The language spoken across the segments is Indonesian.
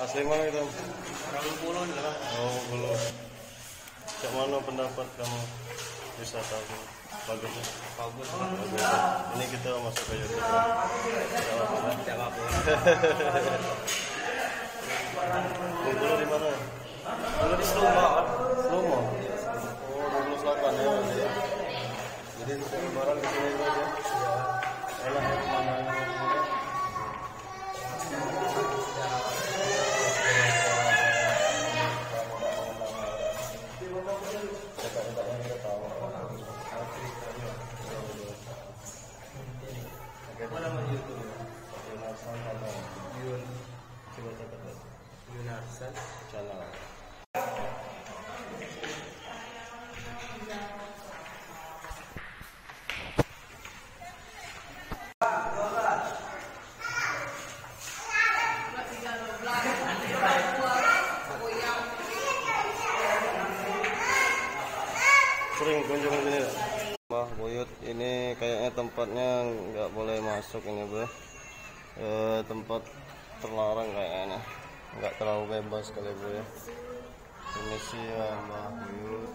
Asli mana itu? Pulau lah. Oh, belum. Cak mana pendapat kamu wisata ini? Bagusnya? Bagus. Bagus. Ini kita masuk ke YouTube. Tidak apa-apa. Tidak apa-apa. Bengkulu di mana? Kalau di Slomo. Slomo. Oh, Bengkulu Selatan ya. Jadi kita lebaran di sini aja. Enak ya kemana? Yunarsan Channel. Sering kunjungan sini gak? Wah, Buyut ini kayaknya tempatnya nggak boleh masuk ini, bro. Tempat terlarang kayaknya, nggak terlalu bebas kali, bro ya. Permisi ya, Mbah Buyut.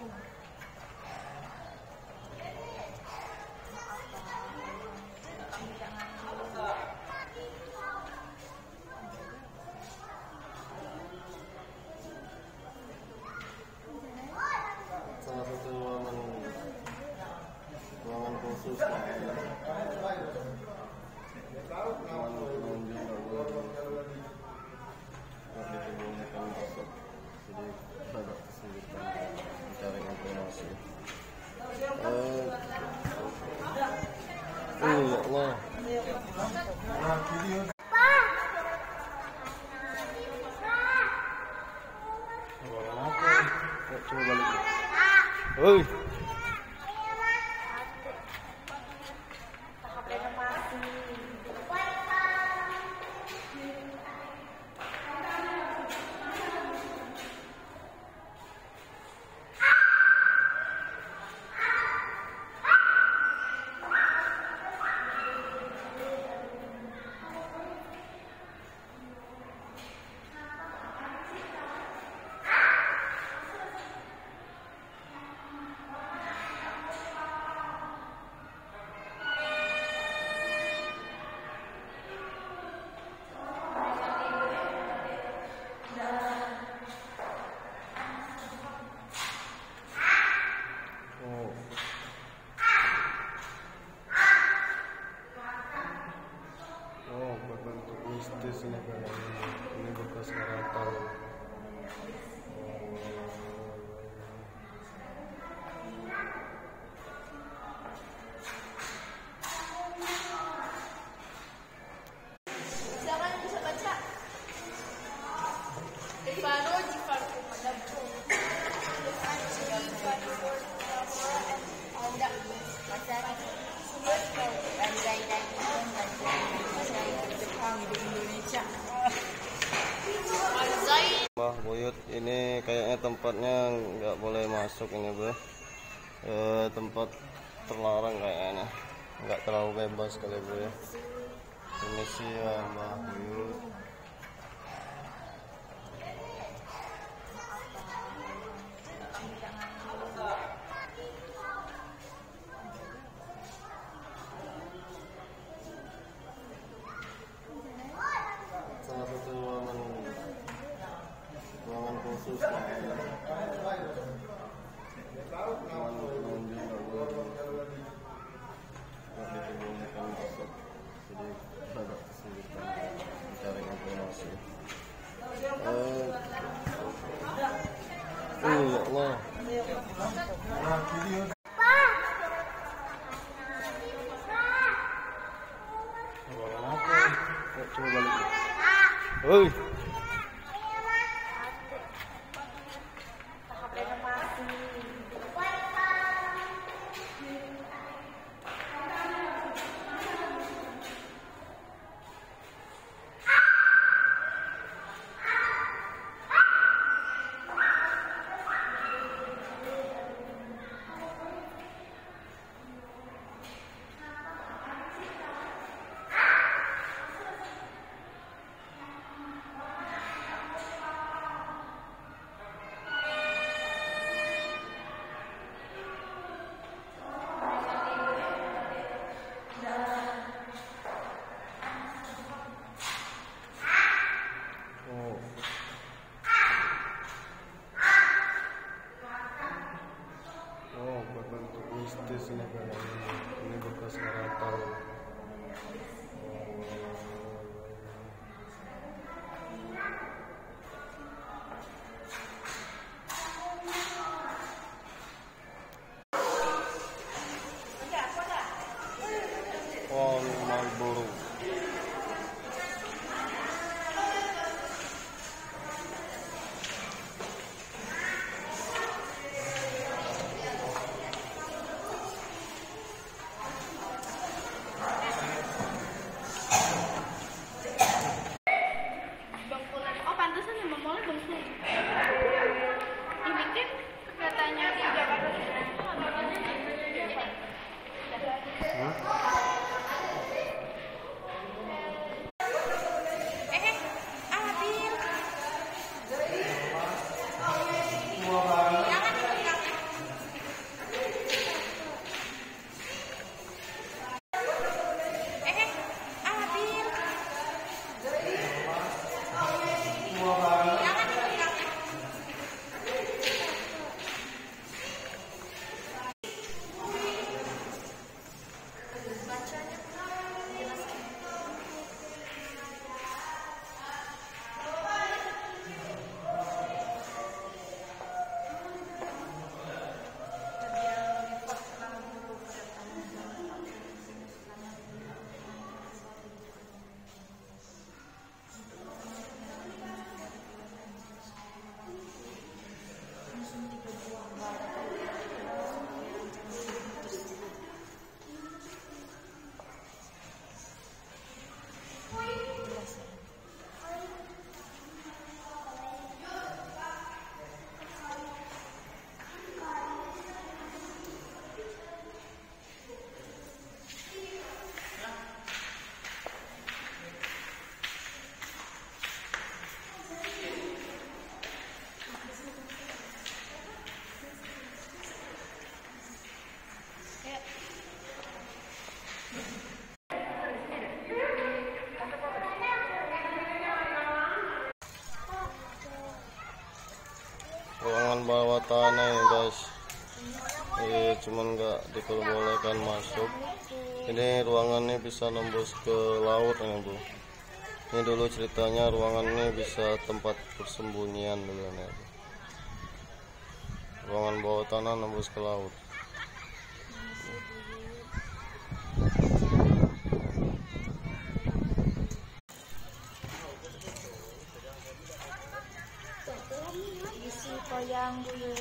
Salah satu ruangan khusus diperbolehkan masuk, jadi agak kesulitan mencari informasi. Ya Allah. Ruangan apa? Coba balik. Oi. Oh, berbentuk mistis ini kayaknya. Ini bekas karatan. Silakan bisa baca. Ifaro jifarku madabku. Ada masyarakat sumber pandai dan masyarakat Jepang di Indonesia. Wah, Buyut ini kayaknya tempatnya nggak boleh masuk ini, bro. Tempat terlarang kayaknya, nggak terlalu bebas kali, bro ya. Permisi ya, Mbah Buyut. Salah satu ruangan khusus diperbolehkan masuk, jadi agak kesulitan mencari informasi. Ya Allah. Ruangan apa? Coba balik. Oi. ruangan bawah tanah ya guys. Cuman nggak diperbolehkan masuk. Ini ruangannya bisa nembus ke laut ya Bu. Ini dulu ceritanya ruangan ini bisa tempat persembunyian dulu ya. Ruangan bawah tanah nembus ke laut. Isi koyang dulu.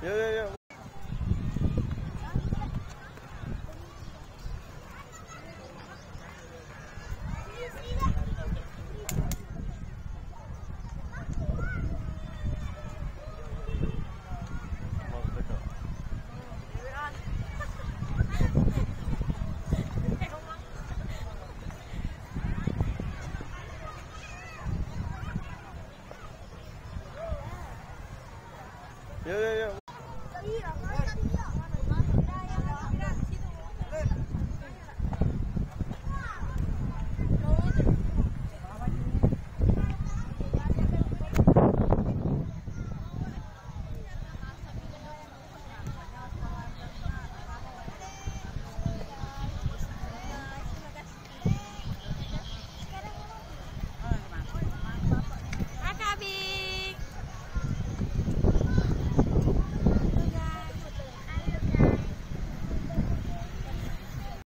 Ya. Ya.